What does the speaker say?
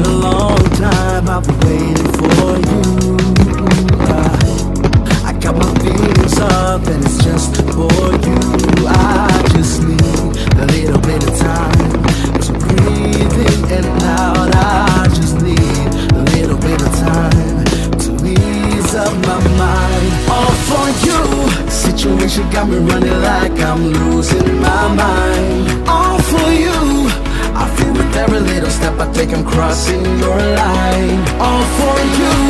been a long time, I've been waiting for you. I got my feelings up and it's just for you. I just need a little bit of time to breathe in and out. I just need a little bit of time to ease up my mind. All for you. Situation got me running like I'm losing my mind. All for you. I feel with every little step I take I'm crossing your line. All for you.